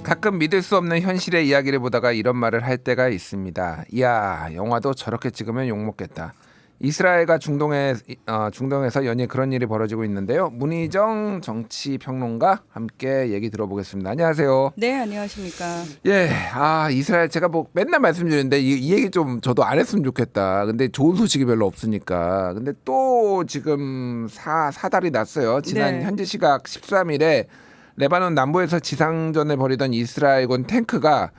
가끔 믿을 수 없는 현실의 이야기를 보다가 이런 말을 할 때가 있습니다. 이야, 영화도 저렇게 찍으면 욕먹겠다. 이스라엘과 중동에서 연일 그런 일이 벌어지고 있는데요. 문희정 정치평론가 함께 얘기 들어보겠습니다. 안녕하세요. 네, 안녕하십니까. 예, 이스라엘 제가 뭐 맨날 말씀드리는데 이 얘기 좀 저도 안 했으면 좋겠다. 근데 좋은 소식이 별로 없으니까. 근데 또 지금 사달이 났어요. 지난 네. 현지 시각 13일에 레바논 남부에서 지상전을 벌이던 이스라엘군 탱크가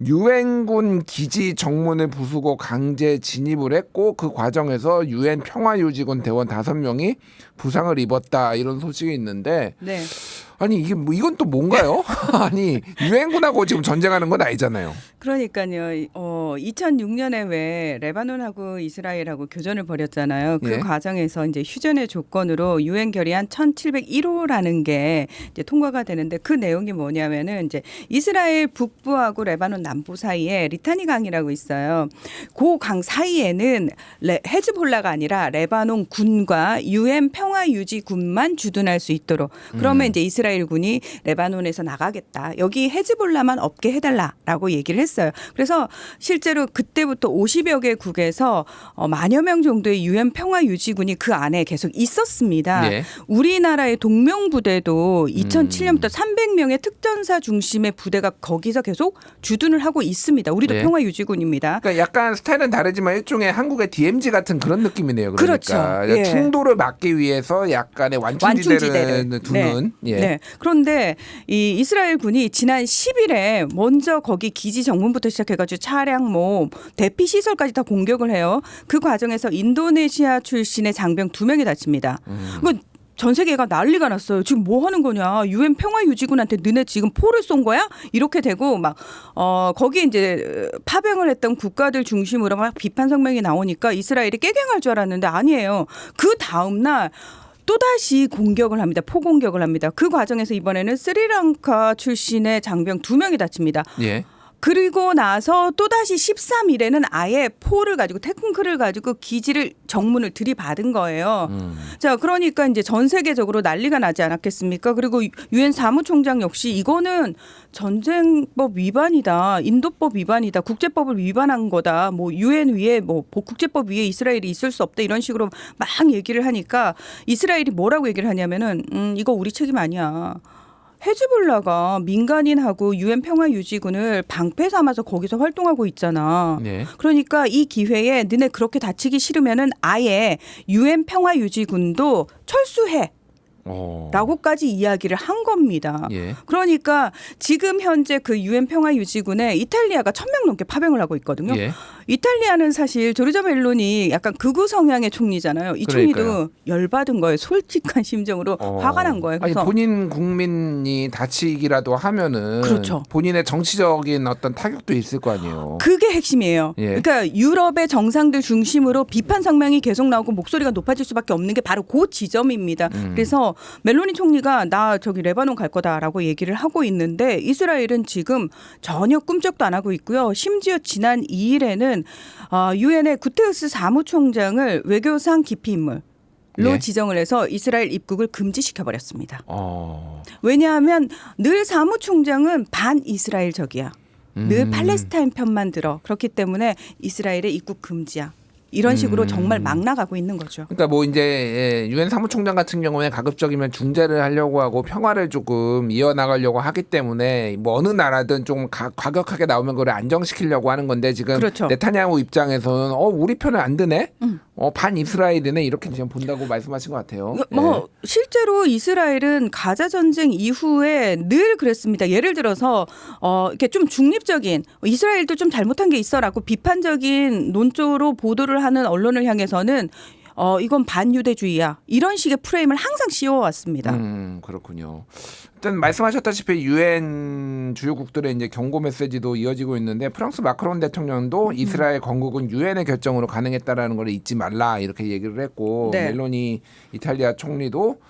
유엔군 기지 정문을 부수고 강제 진입을 했고 그 과정에서 유엔 평화유지군 대원 5명이 부상을 입었다 이런 소식이 있는데 네. 아니 이게 뭐 이건 또 뭔가요? 아니 유엔군하고 지금 전쟁하는 건 아니잖아요. 그러니까요. 2006년에 왜 레바논하고 이스라엘하고 교전을 벌였잖아요. 그 예. 과정에서 이제 휴전의 조건으로 유엔 결의안 1701호라는 게 이제 통과가 되는데 그 내용이 뭐냐면은 이제 이스라엘 북부하고 레바논 남부 사이에 리타니 강이라고 있어요. 그 강 사이에는 헤즈볼라가 아니라 레바논 군과 유엔 평화유지군만 주둔할 수 있도록 그러면 이제 이스라엘 군이 레바논에서 나가겠다. 여기 헤즈볼라만 없게 해달라라고 얘기를 했어요. 그래서 실제로 그때부터 50여 개국에서 만여 명 정도의 유엔 평화유지군이 그 안에 계속 있었습니다. 네. 우리나라의 동명부대도 2007년부터 300명의 특전사 중심의 부대가 거기서 계속 주둔을 하고 있습니다. 우리도 네. 평화유지군입니다. 그러니까 약간 스타일은 다르지만 일종의 한국의 DMZ 같은 그런 느낌이네요. 그러니까 그렇죠. 예. 충돌을 막기 위해서 약간의 완충지대를 두는. 네. 예. 네. 그런데 이 이스라엘 군이 지난 10일에 먼저 거기 기지 정문부터 시작해가지고 차량 뭐 대피 시설까지 다 공격을 해요. 그 과정에서 인도네시아 출신의 장병 2명이 다칩니다. 전 세계가 난리가 났어요. 지금 뭐 하는 거냐? 유엔 평화유지군한테 너네 지금 포를 쏜 거야? 이렇게 되고 막 거기에 이제 파병을 했던 국가들 중심으로 막 비판 성명이 나오니까 이스라엘이 깨갱할 줄 알았는데 아니에요. 그 다음 날 또다시 공격을 합니다. 포공격을 합니다. 그 과정에서 이번에는 스리랑카 출신의 장병 2명이 다칩니다. 예. 그리고 나서 또다시 13일에는 아예 포를 가지고 탱크를 가지고 기지를 정문을 들이받은 거예요. 자, 그러니까 이제 전 세계적으로 난리가 나지 않았겠습니까? 그리고 유엔 사무총장 역시 이거는 전쟁법 위반이다. 인도법 위반이다. 국제법을 위반한 거다. 뭐 유엔 위에 뭐 국제법 위에 이스라엘이 있을 수 없다. 이런 식으로 막 얘기를 하니까 이스라엘이 뭐라고 얘기를 하냐면은 이거 우리 책임 아니야. 헤즈볼라가 민간인하고 유엔 평화유지군을 방패 삼아서 거기서 활동하고 있잖아. 네. 그러니까 이 기회에 너네 그렇게 다치기 싫으면은 아예 유엔 평화유지군도 철수해. 라고까지 이야기를 한 겁니다. 예. 그러니까 지금 현재 그 유엔 평화유지군에 이탈리아가 1,000명 넘게 파병을 하고 있거든요. 예. 이탈리아는 사실 조르자 멜로니 약간 극우 성향의 총리잖아요. 이 그러니까요. 총리도 열받은 거예요. 솔직한 심정으로 화가 난 거예요. 아니 그래서 본인 국민이 다치기라도 하면은 그렇죠. 본인의 정치적인 어떤 타격도 있을 거 아니에요. 그게 핵심이에요. 예. 그러니까 유럽의 정상들 중심으로 비판 성명이 계속 나오고 목소리가 높아질 수밖에 없는 게 바로 그 지점입니다. 그래서 멜로니 총리가 나 저기 레바논 갈 거다라고 얘기를 하고 있는데 이스라엘은 지금 전혀 꿈쩍도 안 하고 있고요. 심지어 지난 2일에는 유엔의 구테우스 사무총장을 외교상 기피 인물로 예. 지정을 해서 이스라엘 입국을 금지시켜 버렸습니다. 어. 왜냐하면 늘 사무총장은 반이스라엘적이야. 늘 팔레스타인 편만 들어. 그렇기 때문에 이스라엘의 입국 금지야. 이런 식으로 정말 막 나가고 있는 거죠. 그러니까 뭐 이제 유엔 사무총장 같은 경우에 가급적이면 중재를 하려고 하고 평화를 조금 이어나가려고 하기 때문에 뭐 어느 나라든 좀 과격하게 나오면 그걸 안정시키려고 하는 건데 지금 그렇죠. 네타냐후 입장에서는 우리 편을 안 드네, 반 이스라엘이네 이렇게 지금 본다고 말씀하신 것 같아요. 뭐 실제로 이스라엘은 가자 전쟁 이후에 늘 그랬습니다. 예를 들어서 이렇게 좀 중립적인 이스라엘도 좀 잘못한 게 있어라고 비판적인 논조로 보도를 하는 언론을 향해서는 이건 반유대주의야. 이런 식의 프레임을 항상 씌워왔습니다. 그렇군요. 일단 말씀하셨다시피 유엔 주요국들의 이제 경고 메시지도 이어지고 있는데 프랑스 마크롱 대통령도 이스라엘 건국은 유엔의 결정으로 가능했다라는 걸 잊지 말라 이렇게 얘기를 했고 네. 멜로니 이탈리아 총리도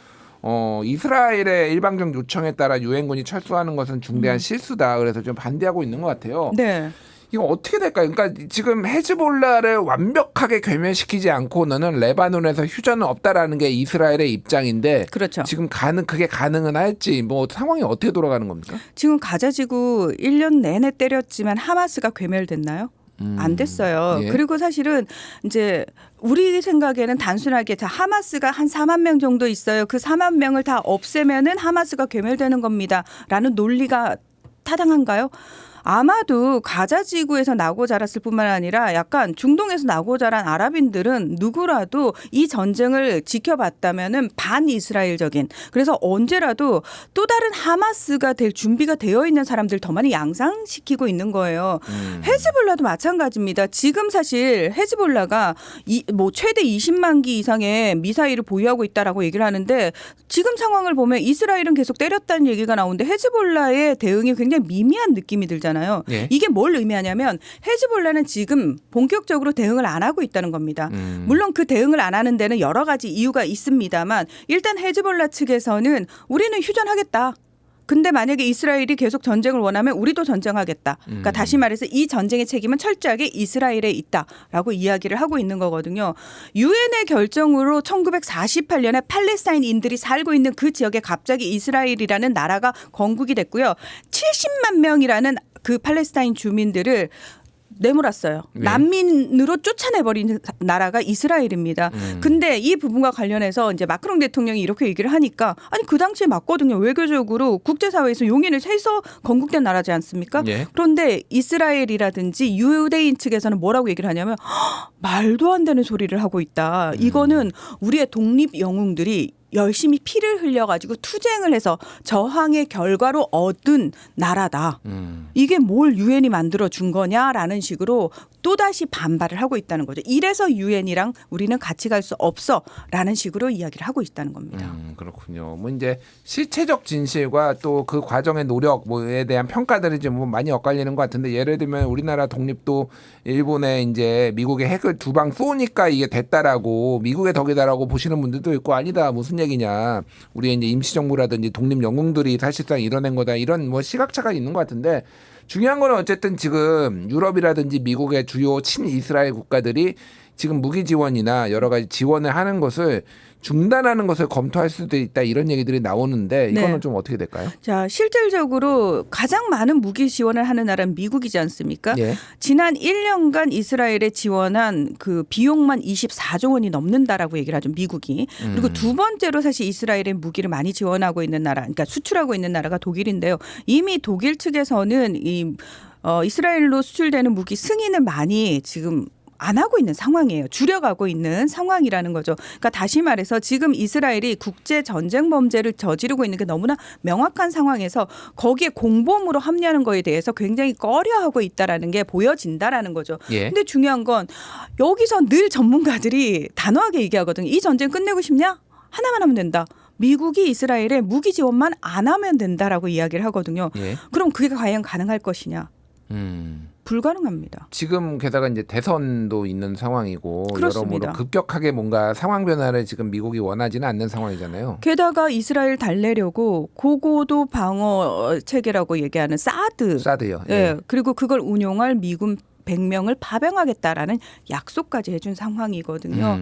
이스라엘의 일방적 요청에 따라 유엔군이 철수하는 것은 중대한 실수다. 그래서 좀 반대하고 있는 것 같아요. 네. 이거 어떻게 될까요? 그러니까 지금 헤즈볼라를 완벽하게 괴멸시키지 않고는 레바논에서 휴전은 없다라는 게 이스라엘의 입장인데 그렇죠. 지금 그게 가능은 할지 뭐 상황이 어떻게 돌아가는 겁니까? 지금 가자지구 1년 내내 때렸지만 하마스가 괴멸됐나요? 안 됐어요. 예. 그리고 사실은 이제 우리 생각에는 단순하게 하마스가 한 4만 명 정도 있어요. 그 4만 명을 다 없애면은 하마스가 괴멸되는 겁니다라는 논리가 타당한가요? 아마도 가자 지구에서 나고 자랐을 뿐만 아니라 약간 중동에서 나고 자란 아랍인들은 누구라도 이 전쟁을 지켜봤다면은 반이스라엘적인, 그래서 언제라도 또 다른 하마스가 될 준비가 되어 있는 사람들 더 많이 양상시키고 있는 거예요. 헤즈볼라도 마찬가지입니다. 지금 사실 헤즈볼라가 뭐 최대 20만 기 이상의 미사일을 보유하고 있다라고 얘기를 하는데 지금 상황을 보면 이스라엘은 계속 때렸다는 얘기가 나오는데 헤즈볼라의 대응이 굉장히 미미한 느낌이 들잖아요. 예. 이게 뭘 의미하냐면 헤즈볼라는 지금 본격적으로 대응을 안 하고 있다는 겁니다. 물론 그 대응을 안 하는 데는 여러 가지 이유가 있습니다만 일단 헤즈볼라 측에서는 우리는 휴전하겠다. 근데 만약에 이스라엘이 계속 전쟁을 원하면 우리도 전쟁하겠다. 그러니까 다시 말해서 이 전쟁의 책임은 철저하게 이스라엘에 있다라고 이야기를 하고 있는 거거든요. 유엔의 결정으로 1948년에 팔레스타인인들이 살고 있는 그 지역에 갑자기 이스라엘이라는 나라가 건국이 됐고요. 70만 명이라는 그 팔레스타인 주민들을 내몰았어요. 네. 난민으로 쫓아내버린 나라가 이스라엘입니다. 근데 이 부분과 관련해서 이제 마크롱 대통령이 이렇게 얘기를 하니까 아니 그 당시에 맞거든요. 외교적으로 국제사회에서 용인을 해서 건국된 나라지 않습니까? 예. 그런데 이스라엘이라든지 유대인 측에서는 뭐라고 얘기를 하냐면 말도 안 되는 소리를 하고 있다. 이거는 우리의 독립 영웅들이 열심히 피를 흘려가지고 투쟁을 해서 저항의 결과로 얻은 나라다. 이게 뭘 유엔이 만들어 준 거냐라는 식으로 또다시 반발을 하고 있다는 거죠. 이래서 유엔이랑 우리는 같이 갈 수 없어라는 식으로 이야기를 하고 있다는 겁니다. 그렇군요. 뭐 이제 실체적 진실과 또 그 과정의 노력 뭐에 대한 평가들이 좀 많이 엇갈리는 것 같은데 예를 들면 우리나라 독립도 일본에 이제 미국의 핵을 두 방 쏘니까 이게 됐다라고 미국의 덕이다라고 보시는 분들도 있고 아니다 무슨 얘기냐 우리 이제 임시정부라든지 독립 영웅들이 사실상 이뤄낸 거다 이런 뭐 시각차가 있는 것 같은데 중요한 거는 어쨌든 지금 유럽이라든지 미국의 주요 친이스라엘 국가들이 지금 무기 지원이나 여러 가지 지원을 하는 것을 중단하는 것을 검토할 수도 있다 이런 얘기들이 나오는데 이거는 네. 좀 어떻게 될까요? 자, 실질적으로 가장 많은 무기 지원을 하는 나라는 미국이지 않습니까? 예. 지난 1년간 이스라엘에 지원한 그 비용만 24조 원이 넘는다라고 얘기를 하죠. 미국이. 그리고 두 번째로 사실 이스라엘에 무기를 많이 지원하고 있는 나라, 그러니까 수출하고 있는 나라가 독일인데요. 이미 독일 측에서는 이스라엘로 수출되는 무기 승인을 많이 지금 안 하고 있는 상황이에요. 줄여가고 있는 상황이라는 거죠. 그러니까 다시 말해서 지금 이스라엘이 국제 전쟁 범죄를 저지르고 있는 게 너무나 명확한 상황에서 거기에 공범으로 합류하는 거에 대해서 굉장히 꺼려하고 있다라는 게 보여진다라는 거죠. 예. 근데 중요한 건 여기서 늘 전문가들이 단호하게 얘기하거든요. 이 전쟁 끝내고 싶냐? 하나만 하면 된다. 미국이 이스라엘에 무기 지원만 안 하면 된다라고 이야기를 하거든요. 예. 그럼 그게 과연 가능할 것이냐? 불가능합니다. 지금 게다가 이제 대선도 있는 상황이고 그렇습니다. 여러모로 급격하게 뭔가 상황 변화를 지금 미국이 원하지는 않는 상황이잖아요. 게다가 이스라엘 달래려고 고고도 방어 체계라고 얘기하는 사드요. 예. 예. 그리고 그걸 운용할 미군 100명을 파병하겠다라는 약속까지 해준 상황이거든요.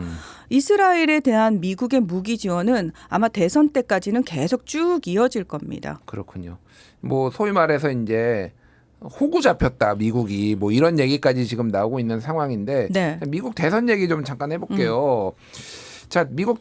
이스라엘에 대한 미국의 무기 지원은 아마 대선 때까지는 계속 쭉 이어질 겁니다. 그렇군요. 뭐 소위 말해서 이제 호구 잡혔다 미국이 뭐 이런 얘기까지 지금 나오고 있는 상황인데 네. 미국 대선 얘기 좀 잠깐 해볼게요. 자 미국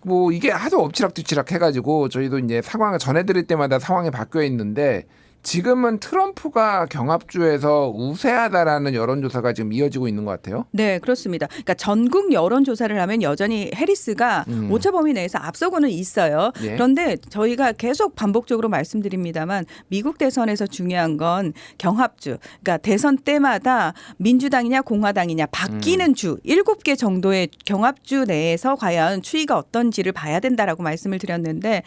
뭐 이게 하도 엎치락뒤치락 해가지고 저희도 이제 상황을 전해드릴 때마다 상황이 바뀌어 있는데 지금은 트럼프가 경합주에서 우세하다라는 여론조사가 지금 이어지고 있는 것 같아요. 네, 그렇습니다. 그러니까 전국 여론조사를 하면 여전히 해리스가 오차 범위 내에서 앞서고는 있어요. 예. 그런데 저희가 계속 반복적으로 말씀드립니다만 미국 대선에서 중요한 건 경합주. 그러니까 대선 때마다 민주당이냐 공화당이냐 바뀌는 주 7개 정도의 경합주 내에서 과연 추이가 어떤지를 봐야 된다라고 말씀을 드렸는데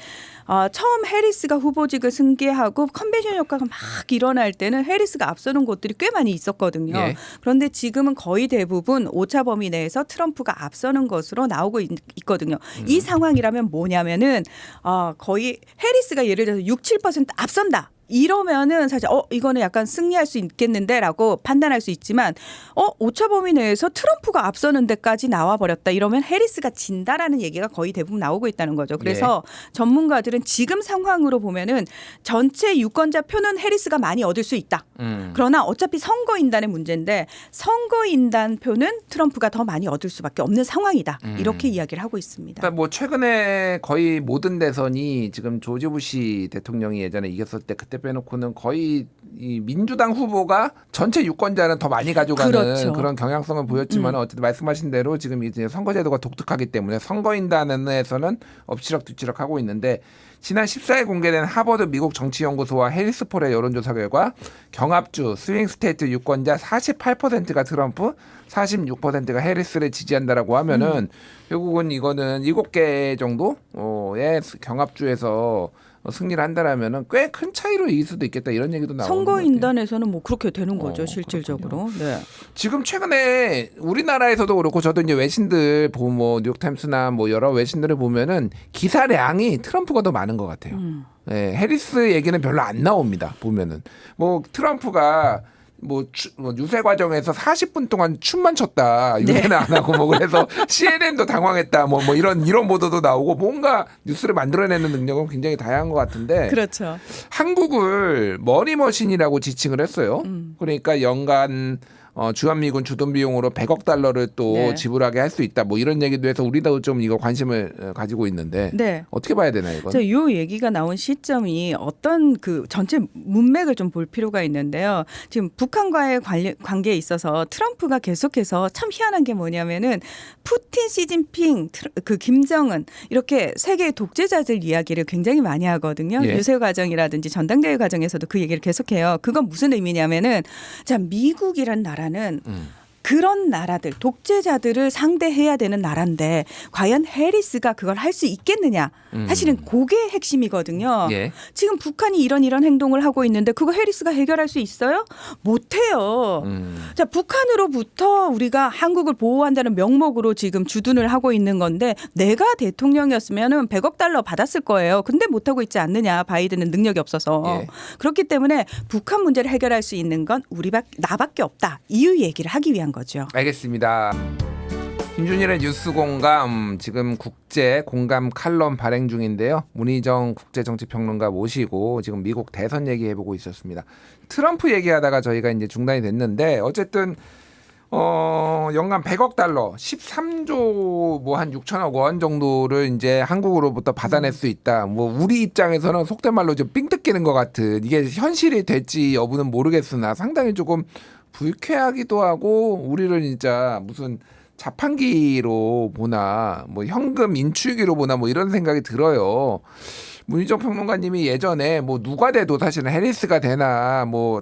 처음 해리스가 후보직을 승계하고 컨벤션 효과가 막 일어날 때는 해리스가 앞서는 곳들이 꽤 많이 있었거든요. 예. 그런데 지금은 거의 대부분 오차 범위 내에서 트럼프가 앞서는 것으로 나오고 있거든요. 이 상황이라면 뭐냐면은 거의 해리스가 예를 들어서 6, 7% 앞선다. 이러면은 사실 이거는 약간 승리할 수 있겠는데라고 판단할 수 있지만 오차 범위 내에서 트럼프가 앞서는 데까지 나와 버렸다. 이러면 해리스가 진다라는 얘기가 거의 대부분 나오고 있다는 거죠. 그래서 전문가들은 지금 상황으로 보면은 전체 유권자 표는 해리스가 많이 얻을 수 있다. 그러나 어차피 선거인단의 문제인데 선거인단 표는 트럼프가 더 많이 얻을 수밖에 없는 상황이다. 이렇게 이야기를 하고 있습니다. 그러니까 뭐 최근에 거의 모든 대선이 지금 조지 부시 대통령이 예전에 이겼을 때 그때 빼놓고는 거의 이 민주당 후보가 전체 유권자는 더 많이 가져가는 그렇죠. 그런 경향성을 보였지만 어쨌든 말씀하신 대로 지금 이제 선거제도가 독특하기 때문에 선거인단에서는 엎치락뒤치락 하고 있는데 지난 14일 공개된 하버드 미국 정치연구소와 해리스 폴의 여론조사 결과 경합주 스윙 스테이트 유권자 48%가 트럼프, 46%가 해리스를 지지한다라고 하면은 결국은 이거는 7개 정도의 경합주에서 승리를 한다라면은 꽤 큰 차이로 이길 수도 있겠다 이런 얘기도 나오는 것 같아요. 선거인단에서는 뭐 그렇게 되는 거죠, 실질적으로. 네. 지금 최근에 우리나라에서도 그렇고 저도 이제 외신들 보고 뭐 뉴욕타임스나 뭐 여러 외신들을 보면은 기사량이 트럼프가 더 많은 것 같아요. 네, 해리스 얘기는 별로 안 나옵니다. 보면은 뭐 트럼프가 뭐 유세 과정에서 40분 동안 춤만 췄다. 유세는 안 하고 뭐 그래서 CNN도 당황했다. 뭐 이런 보도도 나오고 뭔가 뉴스를 만들어내는 능력은 굉장히 다양한 것 같은데. 그렇죠. 한국을 머니머신이라고 지칭을 했어요. 그러니까 연간 주한미군 주둔 비용으로 100억 달러를 또 지불하게 할 수 있다. 뭐 이런 얘기도 해서 우리도 좀 이거 관심을 가지고 있는데 어떻게 봐야 되나요, 이건? 이 얘기가 나온 시점이 어떤 그 전체 문맥을 좀 볼 필요가 있는데요. 지금 북한과의 관계에 있어서 트럼프가 계속해서 참 희한한 게 뭐냐면은 푸틴, 시진핑, 그 김정은 이렇게 세계의 독재자들 이야기를 굉장히 많이 하거든요. 유세 과정이라든지 전당대회 과정에서도 그 얘기를 계속해요. 그건 무슨 의미냐면은 자, 미국이란 나라는 그런 나라들, 독재자들을 상대해야 되는 나라인데 과연 해리스가 그걸 할 수 있겠느냐. 사실은 그게 핵심이거든요. 지금 북한이 이런 행동을 하고 있는데 그거 해리스가 해결할 수 있어요? 못해요. 자, 북한으로부터 우리가 한국을 보호한다는 명목으로 지금 주둔을 하고 있는 건데 내가 대통령이었으면 100억 달러 받았을 거예요. 근데 못하고 있지 않느냐. 바이든은 능력이 없어서. 그렇기 때문에 북한 문제를 해결할 수 있는 건 나밖에 없다. 이유 얘기를 하기 위한 거죠. 알겠습니다. 김준일의 뉴스공감 지금 국제 공감 칼럼 발행 중인데요. 문희정 국제정치평론가 모시고 지금 미국 대선 얘기해보고 있었습니다. 트럼프 얘기하다가 저희가 이제 중단이 됐는데 어쨌든 연간 100억 달러, 13조 뭐 한 6천억 원 정도를 이제 한국으로부터 받아낼 수 있다. 뭐 우리 입장에서는 속된 말로 좀 삥 뜯기는 것 같은 이게 현실이 될지 여부는 모르겠으나 상당히 조금 불쾌하기도 하고 우리를 진짜 무슨 자판기로 보나 뭐 현금 인출기로 보나 뭐 이런 생각이 들어요. 문희정 평론가님이 예전에 뭐 누가 돼도 사실은 해리스가 되나 뭐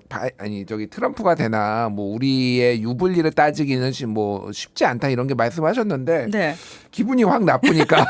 트럼프가 되나 뭐 우리의 유불리를 따지기는 뭐 쉽지 않다 이런 게 말씀하셨는데 기분이 확 나쁘니까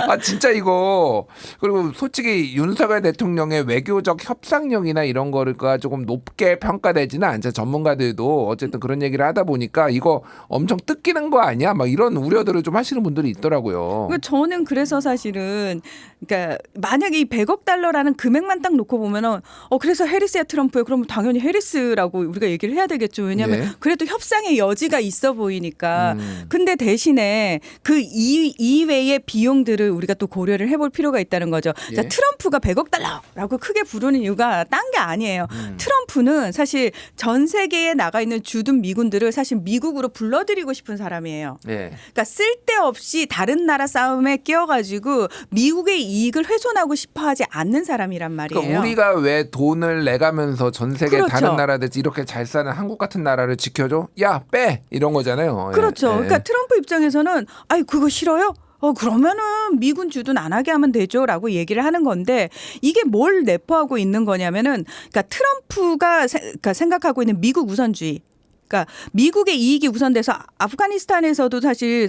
아 진짜 이거 그리고 솔직히 윤석열 대통령의 외교적 협상력이나 이런 거가 조금 높게 평가되지는 않죠. 전문가들도 어쨌든 그런 얘기를 하다 보니까 이거 엄청 뜯기는 거 아니야? 막 이런 우려들을 좀 하시는 분들이 있더라고요. 저는 그래서 사실은 그러니까 만약에 이 100억 달러라는 금액만 딱 놓고 보면은 그래서 해리스야 트럼프야 그러면 당연히 해리스라고 우리가 얘기를 해야 되겠죠. 왜냐하면 그래도 협상의 여지가 있어 보이니까. 근데 대신에 그 이외의 비용들을 우리가 또 고려를 해볼 필요가 있다는 거죠. 자, 트럼프가 100억 달러라고 크게 부르는 이유가 딴 게 아니에요. 트럼프는 사실 전 세계에 나가 있는 주둔 미군들을 사실 미국으로 불러들이고 싶은 사람이에요. 그러니까 쓸데없이 다른 나라 싸움에 끼어가지고 미국의 이익을 훼손하고 싶어하지 않는 사람이란 말이에요. 그러니까 우리가 왜 돈을 내가면서 전 세계 다른 나라들 이렇게 잘 사는 한국 같은 나라를 지켜줘? 야, 빼! 이런 거잖아요. 그렇죠. 그러니까 트럼프 입장에서는 아이 그거 싫어요? 그러면은 미군 주둔 안 하게 하면 되죠라고 얘기를 하는 건데 이게 뭘 내포하고 있는 거냐면은 그러니까 트럼프가 생각하고 있는 미국 우선주의. 그러니까 미국의 이익이 우선돼서 아프가니스탄에서도 사실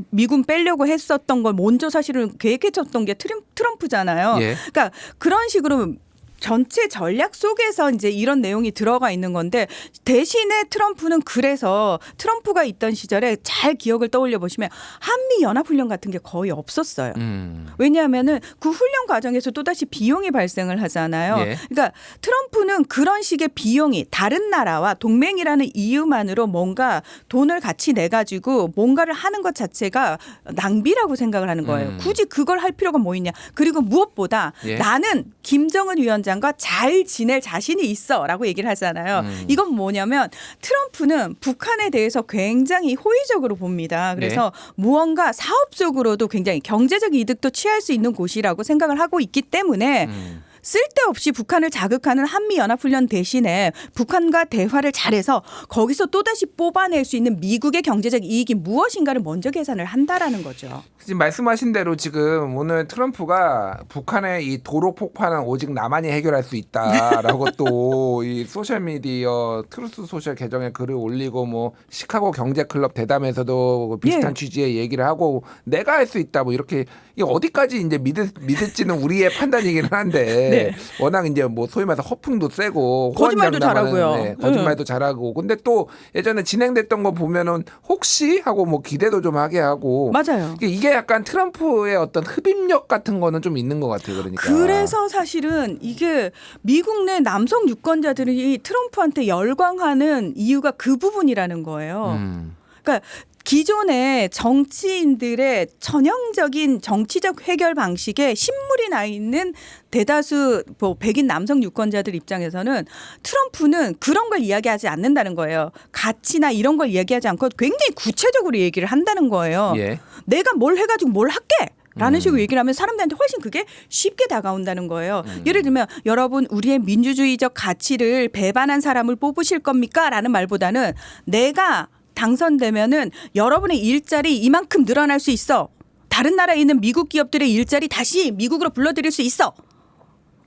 미군 빼려고 했었던 걸 먼저 사실은 계획했었던 게 트럼프잖아요. 그러니까 그런 식으로 전체 전략 속에서 이제 이런 내용이 들어가 있는 건데 대신에 트럼프는 그래서 트럼프가 있던 시절에 잘 기억을 떠올려 보시면 한미 연합훈련 같은 게 거의 없었어요. 왜냐하면은 그 훈련 과정에서 또다시 비용이 발생을 하잖아요. 예. 그러니까 트럼프는 그런 식의 비용이 다른 나라와 동맹이라는 이유만으로 뭔가 돈을 같이 내 가지고 뭔가를 하는 것 자체가 낭비라고 생각을 하는 거예요. 굳이 그걸 할 필요가 뭐 있냐. 그리고 무엇보다 예. 나는 김정은 위원장과 잘 지낼 자신이 있어라고 얘기를 하잖아요. 이건 뭐냐면 트럼프는 북한에 대해서 굉장히 호의적으로 봅니다. 그래서 무언가 사업적으로도 굉장히 경제적 이득도 취할 수 있는 곳이라고 생각을 하고 있기 때문에 쓸데없이 북한을 자극하는 한미연합훈련 대신에 북한과 대화를 잘해서 거기서 또다시 뽑아낼 수 있는 미국의 경제적 이익이 무엇인가를 먼저 계산을 한다라는 거죠. 지금 말씀하신 대로 지금 오늘 트럼프가 북한의 이 도로 폭파는 오직 나만이 해결할 수 있다라고 또 이 소셜 미디어 트루스 소셜 계정에 글을 올리고 뭐 시카고 경제클럽 대담에서도 비슷한 예. 취지의 얘기를 하고 내가 할 수 있다 뭐 이렇게 이게 어디까지 이제 믿을지는 우리의 판단이긴 한데 네. 워낙 이제 뭐 소위 말해서 허풍도 세고 거짓말도 호언장담하는, 잘하고요. 네, 거짓말도 잘하고 근데 또 예전에 진행됐던 거 보면은 혹시 하고 뭐 기대도 좀 하게 하고 맞아요. 이게 약간 트럼프의 어떤 흡입력 같은 거는 좀 있는 것 같아요. 그러니까. 그래서 사실은 이게 미국 내 남성 유권자들이 트럼프한테 열광하는 이유가 그 부분이라는 거예요. 그러니까 기존의 정치인들의 전형적인 정치적 해결 방식에 신물이 나 있는 대다수 뭐 백인 남성 유권자들 입장에서는 트럼프는 그런 걸 이야기하지 않는다는 거예요. 가치나 이런 걸 이야기하지 않고 굉장히 구체적으로 얘기를 한다는 거예요. 예. 내가 뭘 해가지고 뭘 할게. 라는 식으로 얘기를 하면 사람들한테 훨씬 그게 쉽게 다가온다는 거예요. 예를 들면 여러분 우리의 민주주의적 가치를 배반한 사람을 뽑으실 겁니까? 라는 말보다는 내가 당선되면은 여러분의 일자리 이만큼 늘어날 수 있어. 다른 나라에 있는 미국 기업들의 일자리 다시 미국으로 불러들일 수 있어.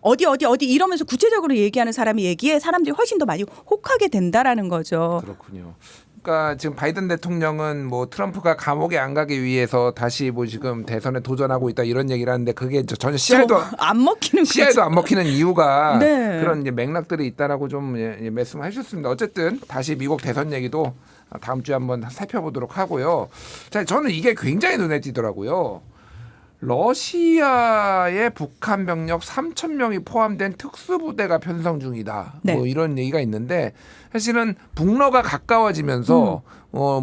어디 이러면서 구체적으로 얘기하는 사람이 얘기에 사람들이 훨씬 더 많이 혹하게 된다라는 거죠. 그렇군요. 그러니까 지금 바이든 대통령은 뭐 트럼프가 감옥에 안 가기 위해서 다시 뭐 지금 대선에 도전하고 있다 이런 얘기를 하는데 그게 전혀 씨알도 안 먹히는 씨알도 안 먹히는 이유가 네. 그런 이제 맥락들이 있다라고 좀 말씀하셨습니다. 어쨌든 다시 미국 대선 얘기도 다음 주에 한번 살펴보도록 하고요. 자, 저는 이게 굉장히 눈에 띄더라고요. 러시아의 북한 병력 3,000명이 포함된 특수부대가 편성 중이다. 네. 뭐 이런 얘기가 있는데 사실은 북러가 가까워지면서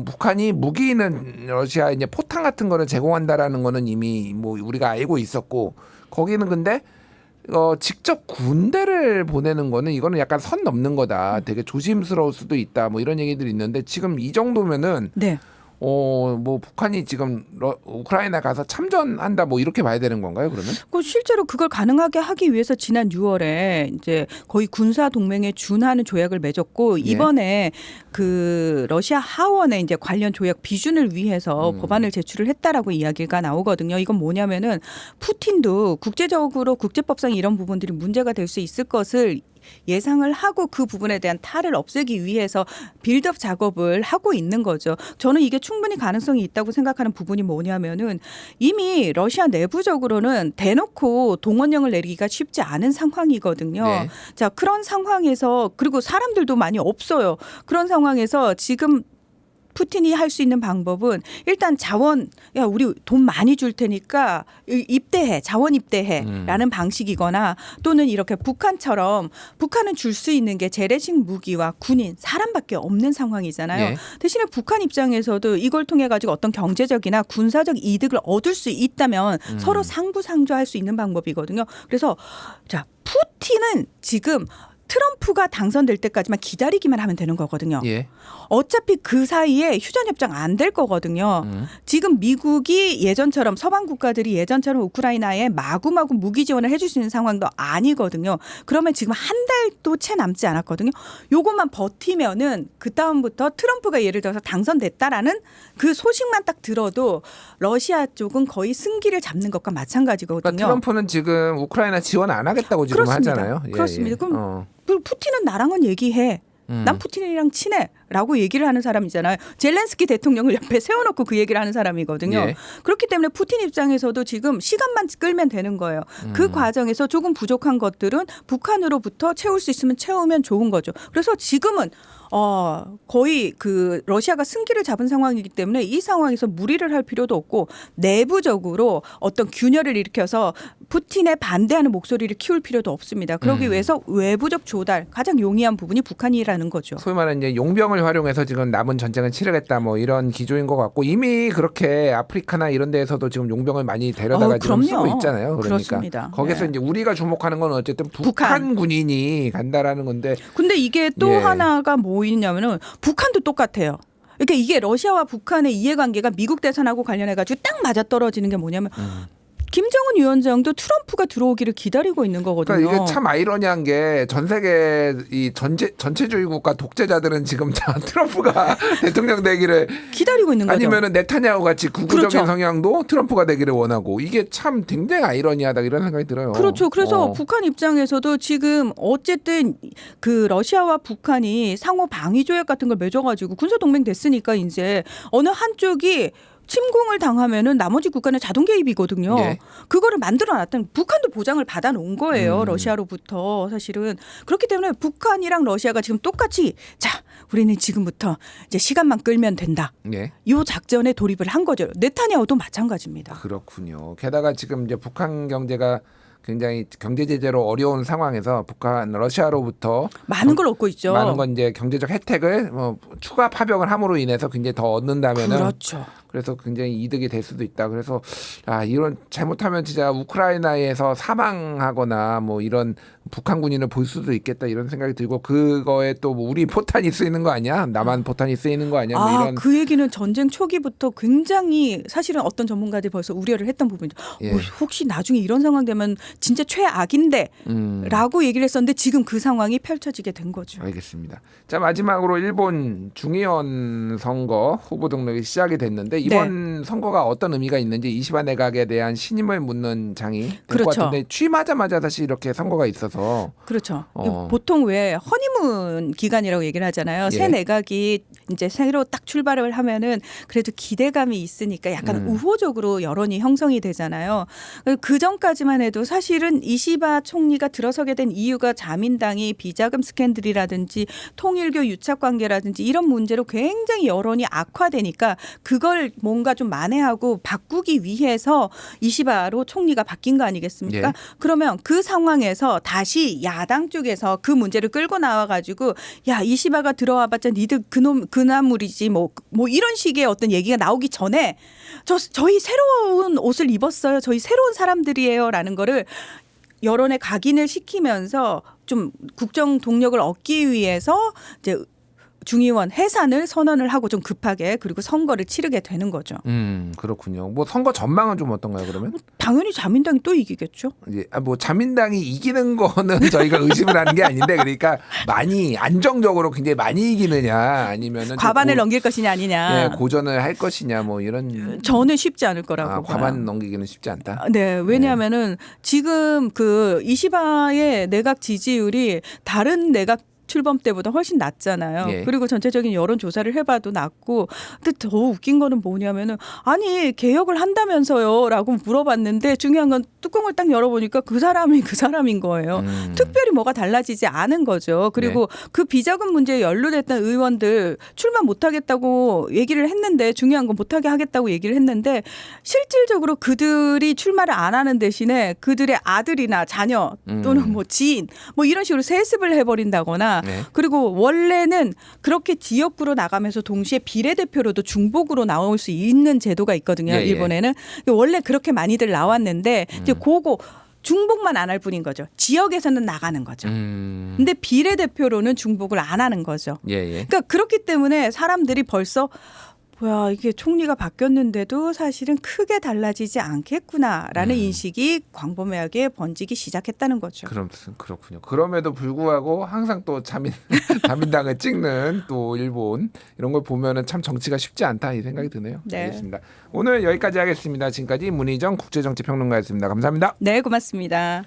북한이 무기는 러시아 이제 포탄 같은 거를 제공한다라는 거는 이미 뭐 우리가 알고 있었고 거기는 근데 직접 군대를 보내는 거는 이거는 약간 선 넘는 거다. 되게 조심스러울 수도 있다. 뭐 이런 얘기들이 있는데 지금 이 정도면은 네. 뭐 북한이 지금 우크라이나 가서 참전한다 뭐 이렇게 봐야 되는 건가요? 그러면? 실제로 그걸 가능하게 하기 위해서 지난 6월에 이제 거의 군사 동맹에 준하는 조약을 맺었고 이번에 그 러시아 하원에 이제 관련 조약 비준을 위해서 법안을 제출을 했다라고 이야기가 나오거든요. 이건 뭐냐면은 푸틴도 국제적으로 국제법상 이런 부분들이 문제가 될 수 있을 것을 예상을 하고 그 부분에 대한 탈을 없애기 위해서 빌드업 작업을 하고 있는 거죠. 저는 이게 충분히 가능성이 있다고 생각하는 부분이 뭐냐면은 이미 러시아 내부적으로는 대놓고 동원령을 내리기가 쉽지 않은 상황이거든요. 네. 자, 그런 상황에서 그리고 사람들도 많이 없어요. 그런 상황에서 지금 푸틴이 할 수 있는 방법은 일단 자원, 야 우리 돈 많이 줄 테니까 입대해, 자원 입대해라는 방식이거나 또는 이렇게 북한처럼 북한은 줄 수 있는 게 재래식 무기와 군인, 사람밖에 없는 상황이잖아요. 예. 대신에 북한 입장에서도 이걸 통해 가지고 어떤 경제적이나 군사적 이득을 얻을 수 있다면 서로 상부상조할 수 있는 방법이거든요. 그래서 자, 푸틴은 지금 트럼프가 당선될 때까지만 기다리기만 하면 되는 거거든요. 예. 어차피 그 사이에 휴전협정 안 될 거거든요. 지금 미국이 예전처럼 서방 국가들이 예전처럼 우크라이나에 마구마구 무기 지원을 해줄 수 있는 상황도 아니거든요. 그러면 지금 한 달도 채 남지 않았거든요. 요것만 버티면은 그 다음부터 트럼프가 예를 들어서 당선됐다라는 그 소식만 딱 들어도 러시아 쪽은 거의 승기를 잡는 것과 마찬가지거든요. 그러니까 트럼프는 지금 우크라이나 지원 안 하겠다고 지금 그렇습니다. 하잖아요. 그렇습니다. 그럼 푸틴은 나랑은 얘기해. 난 푸틴이랑 친해. 라고 얘기를 하는 사람이잖아요. 젤렌스키 대통령을 옆에 세워놓고 그 얘기를 하는 사람이거든요. 예. 그렇기 때문에 푸틴 입장에서도 지금 시간만 끌면 되는 거예요. 그 과정에서 조금 부족한 것들은 북한으로부터 채울 수 있으면 채우면 좋은 거죠. 그래서 지금은 거의 그 러시아가 승기를 잡은 상황이기 때문에 이 상황에서 무리를 할 필요도 없고 내부적으로 어떤 균열을 일으켜서 푸틴에 반대하는 목소리를 키울 필요도 없습니다. 그러기 위해서 외부적 조달 가장 용이한 부분이 북한이라는 거죠. 소위 말하는 이제 용병을 활용해서 지금 남은 전쟁을 치르겠다 뭐 이런 기조인 것 같고 이미 그렇게 아프리카나 이런 데에서도 지금 용병을 많이 데려다가 지금 쓰고 있잖아요. 그러니까 그렇습니다. 거기서 네. 이제 우리가 주목하는 건 어쨌든 북한 군인이 간다라는 건데. 근데 이게 또 예. 하나가 뭐 있냐면은 북한도 똑같아요. 그러니까 이게 러시아와 북한의 이해관계가 미국 대선하고 관련해가지고 딱 맞아떨어지는 게 뭐냐면 김정은 위원장도 트럼프가 들어오기를 기다리고 있는 거거든요. 그러니까 이게 참 아이러니한 게 전 세계 이 전체주의 국가 독재자들은 지금 다 트럼프가 대통령 되기를 기다리고 있는 거죠. 아니면은 네타냐후 같이 구구적인 그렇죠. 성향도 트럼프가 되기를 원하고 이게 참 굉장히 아이러니하다 이런 생각이 들어요. 그렇죠. 그래서 북한 입장에서도 지금 어쨌든 그 러시아와 북한이 상호 방위 조약 같은 걸 맺어가지고 군사 동맹 됐으니까 이제 어느 한쪽이 침공을 당하면은 나머지 국가는 자동 개입이거든요. 예. 그거를 만들어놨던 북한도 보장을 받아놓은 거예요. 러시아로부터 사실은. 그렇기 때문에 북한이랑 러시아가 지금 똑같이 자 우리는 지금부터 이제 시간만 끌면 된다. 예. 이 작전에 돌입을 한 거죠. 네타냐후도 마찬가지입니다. 그렇군요. 게다가 지금 이제 북한 경제가 굉장히 경제 제재로 어려운 상황에서 북한 러시아로부터 많은 걸 얻고 있죠. 많은 건 이제 경제적 혜택을 추가 파병을 함으로 인해서 굉장히 더 얻는다면은 그렇죠. 그래서 굉장히 이득이 될 수도 있다. 그래서 이런 잘못하면 진짜 우크라이나에서 사망하거나 뭐 이런 북한 군인을 볼 수도 있겠다 이런 생각이 들고 그거에 또 뭐 우리 포탄이 쓰이는 거 아니야? 남한 포탄이 쓰이는 거 아니야? 뭐 이런 그 얘기는 전쟁 초기부터 굉장히 사실은 어떤 전문가들이 벌써 우려를 했던 부분이죠. 예. 혹시 나중에 이런 상황 되면 진짜 최악인데 라고 얘기를 했었는데 지금 그 상황이 펼쳐지게 된 거죠. 알겠습니다. 자 마지막으로 일본 중의원 선거 후보 등록이 시작이 됐는데 이번 선거가 어떤 의미가 있는지 이시바 내각에 대한 신임을 묻는 장이 될 것 그렇죠. 같은데 취임하자마자 사실 이렇게 선거가 있어서 그렇죠. 보통 왜 허니문 기간이라고 얘기를 하잖아요. 새 내각이 이제 새로 딱 출발을 하면은 그래도 기대감이 있으니까 약간 우호적으로 여론이 형성이 되잖아요. 그 전까지만 해도 사실은 이시바 총리가 들어서게 된 이유가 자민당이 비자금 스캔들이라든지 통일교 유착 관계라든지 이런 문제로 굉장히 여론이 악화되니까 그걸 뭔가 좀 만회하고 바꾸기 위해서 이시바로 총리가 바뀐 거 아니겠습니까? 예. 그러면 그 상황에서 다시 야당 쪽에서 그 문제를 끌고 나와가지고 야 이시바가 들어와봤자 니들 그놈 그나물이지 뭐 이런 식의 어떤 얘기가 나오기 전에 저희 새로운 옷을 입었어요. 저희 새로운 사람들이에요라는 거를 여론에 각인을 시키면서 좀 국정 동력을 얻기 위해서 이제 중의원 해산을 선언을 하고 좀 급하게 그리고 선거를 치르게 되는 거죠. 그렇군요. 뭐 선거 전망은 좀 어떤가요 그러면? 당연히 자민당이 또 이기겠죠. 이제 뭐 자민당이 이기는 거는 저희가 의심을 하는 게 아닌데 그러니까 많이 안정적으로 굉장히 많이 이기느냐 아니면은 과반을 넘길 것이냐 아니냐. 예, 고전을 할 것이냐 뭐 이런. 저는 쉽지 않을 거라고 봐요. 과반 넘기기는 쉽지 않다. 네, 왜냐하면은 지금 그 이시바의 내각 지지율이 다른 내각 출범 때보다 훨씬 낮잖아요. 예. 그리고 전체적인 여론 조사를 해봐도 낮고. 근데 더 웃긴 거는 뭐냐면은 아니 개혁을 한다면서요라고 물어봤는데 중요한 건 뚜껑을 딱 열어보니까 그 사람이 그 사람인 거예요. 특별히 뭐가 달라지지 않은 거죠. 그리고 그 비자금 문제에 연루됐던 의원들 출마 못하겠다고 얘기를 했는데 중요한 건 못하게 하겠다고 얘기를 했는데 실질적으로 그들이 출마를 안 하는 대신에 그들의 아들이나 자녀 또는 뭐 지인 뭐 이런 식으로 세습을 해버린다거나 그리고 원래는 그렇게 지역구로 나가면서 동시에 비례대표로도 중복으로 나올 수 있는 제도가 있거든요. 예, 예. 일본에는. 원래 그렇게 많이들 나왔는데 이제 그거 중복만 안 할 뿐인 거죠. 지역에서는 나가는 거죠. 근데 비례대표로는 중복을 안 하는 거죠. 예, 예. 그러니까 그렇기 때문에 사람들이 벌써 뭐야 이게 총리가 바뀌었는데도 사실은 크게 달라지지 않겠구나라는 인식이 광범위하게 번지기 시작했다는 거죠. 그렇군요. 그럼에도 불구하고 항상 또 자민당을 찍는 또 일본 이런 걸 보면은 참 정치가 쉽지 않다 이 생각이 드네요. 네. 알겠습니다. 오늘 여기까지 하겠습니다. 지금까지 문희정 국제정치평론가였습니다. 감사합니다. 네, 고맙습니다.